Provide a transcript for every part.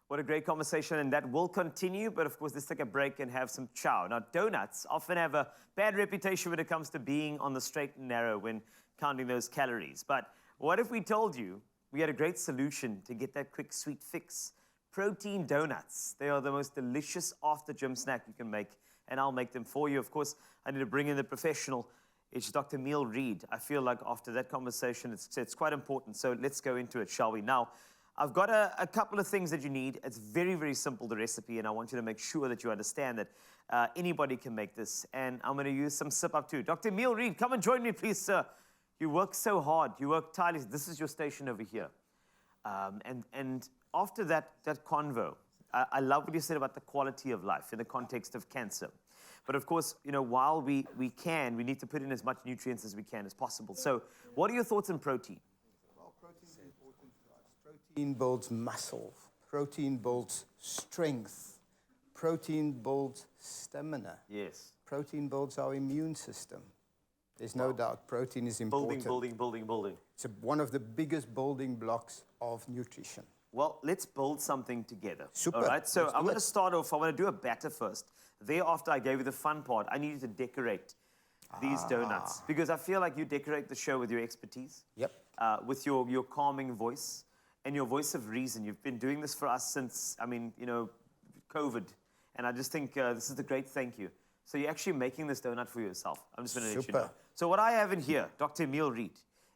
What a great conversation, and that will continue. But of course, let's take a break and have some chow. Now, donuts often have a bad reputation when it comes to being on the straight and narrow when counting those calories. But what if we told you we had a great solution to get that quick sweet fix? Protein donuts. They are the most delicious after-gym snack you can make, and I'll make them for you. Of course, I need to bring in the professional. It's Dr. Neil Reed. I feel like after that conversation, it's quite important. So let's go into it, shall we? Now, I've got a couple of things that you need. It's very, very simple, the recipe, and I want you to make sure that you understand that anybody can make this. And I'm going to use some sip up too. Dr. Neil Reed, come and join me, please, sir. You work so hard. You work tirelessly. This is your station over here. And after that convo, I love what you said about the quality of life in the context of cancer. But of course, you know, while we need to put in as much nutrients as we can as possible. So what are your thoughts on protein? Well, protein is important to us. Protein builds muscle. Protein builds strength. Protein builds stamina. Yes. Protein builds our immune system. There's no doubt protein is important. Building. It's one of the biggest building blocks of nutrition. Well, let's build something together. Super. All right, so I'm going to start off. I want to do a batter first. Thereafter, I gave you the fun part. I need you to decorate these donuts because I feel like you decorate the show with your expertise. Yep. With your calming voice and your voice of reason. You've been doing this for us since, I mean, you know, COVID. And I just think this is a great thank you. So you're actually making this donut for yourself. I'm just going to let you know. So what I have in here, Dr. Neil Reed,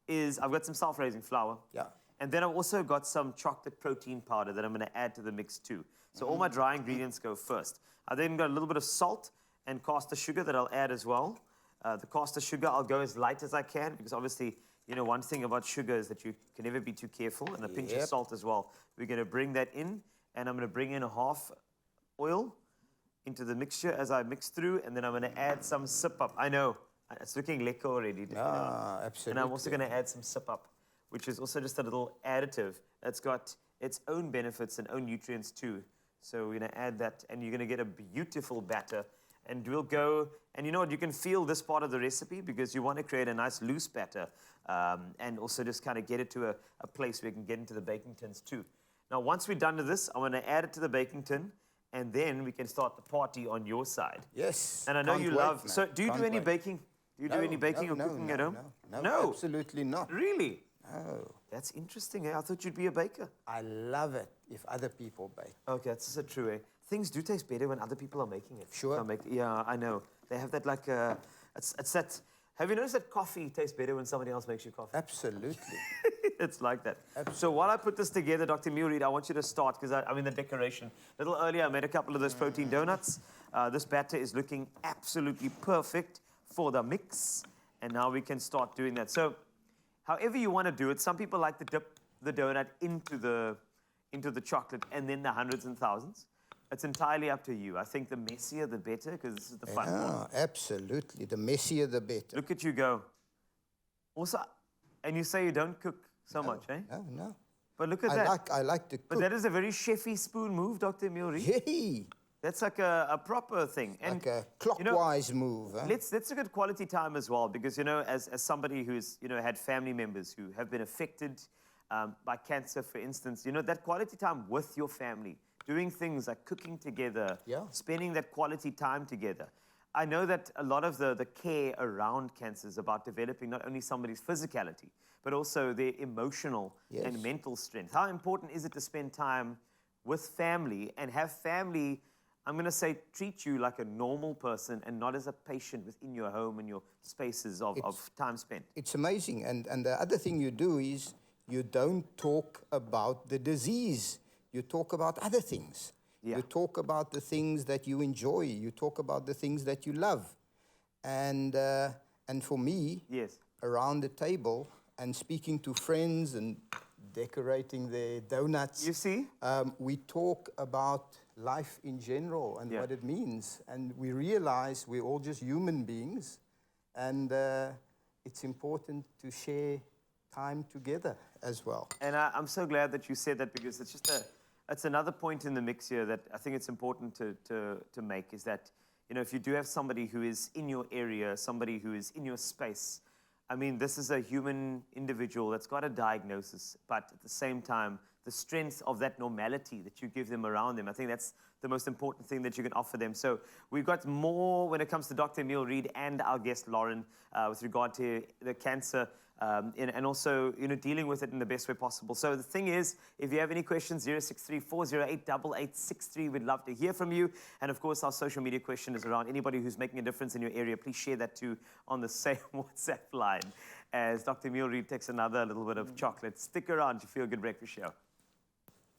is I've got some self-raising flour. Yeah. And then I've also got some chocolate protein powder that I'm going to add to the mix too. So all my dry ingredients go first. I then got a little bit of salt and caster sugar that I'll add as well. The caster sugar, I'll go as light as I can because obviously, you know, one thing about sugar is that you can never be too careful, and a pinch of salt as well. We're going to bring that in, and I'm going to bring in a half oil into the mixture as I mix through, and then I'm going to add some sip up. I know, it's looking lekker already. Absolutely. And I'm also going to add some sip up, which is also just a little additive that's got its own benefits and own nutrients too. So we're going to add that, and you're going to get a beautiful batter. And we'll go, and you know what, you can feel this part of the recipe because you want to create a nice loose batter and also just kind of get it to a place where you can get into the baking tins too. Now, once we're done with this, I'm going to add it to the baking tin, and then we can start the party on your side. Yes. And I know you love, so do you do any baking? Do you do any baking or cooking at home? No, absolutely not. Really? No. That's interesting, eh? I thought you'd be a baker. I love it if other people bake. Okay, that's so true, eh? Things do taste better when other people are making it. Sure. Yeah, I know. They have that like, it's that, have you noticed that coffee tastes better when somebody else makes you coffee? Absolutely. It's like that. Absolutely. So while I put this together, Dr. Neil Reed, I want you to start, because I'm in the decoration. A little earlier, I made a couple of those protein donuts. This batter is looking absolutely perfect for the mix. And now we can start doing that. So however you want to do it, some people like to dip the donut into the chocolate and then the hundreds and thousands. It's entirely up to you. I think the messier, the better, because this is the fun part. Absolutely. The messier, the better. Look at you go. Also, and you say you don't cook so much, eh? No. But look at that. I like to cook. But that is a very chefy spoon move, Dr. Neil Reed. Hey. That's like a proper thing. And, like a clockwise move. Huh? Let's look at quality time as well, because, you know, as somebody who's, you know, had family members who have been affected by cancer, for instance, you know, that quality time with your family, doing things like cooking together, spending that quality time together. I know that a lot of the care around cancer is about developing not only somebody's physicality, but also their emotional and mental strength. How important is it to spend time with family and have family, I'm going to say, treat you like a normal person and not as a patient within your home and your spaces of time spent? It's amazing. And the other thing you do is you don't talk about the disease. You talk about other things. Yeah. You talk about the things that you enjoy. You talk about the things that you love. And for me, around the table and speaking to friends and decorating their donuts, you see, we talk about life in general and what it means. And we realize we're all just human beings. And it's important to share time together as well. And I'm so glad that you said that, because it's just it's another point in the mix here that I think it's important to make, is that, you know, if you do have somebody who is in your area, somebody who is in your space, I mean, this is a human individual that's got a diagnosis, but at the same time, the strength of that normality that you give them around them. I think that's the most important thing that you can offer them. So we've got more when it comes to Dr. Emil Reid and our guest Lauren with regard to the cancer and also, dealing with it in the best way possible. So the thing is, if you have any questions, 063-408-8863, we'd love to hear from you. And of course, our social media question is around anybody who's making a difference in your area. Please share that too on the same WhatsApp line as Dr. Emil Reid takes another little bit of chocolate. Stick around to Feel Good Breakfast Show.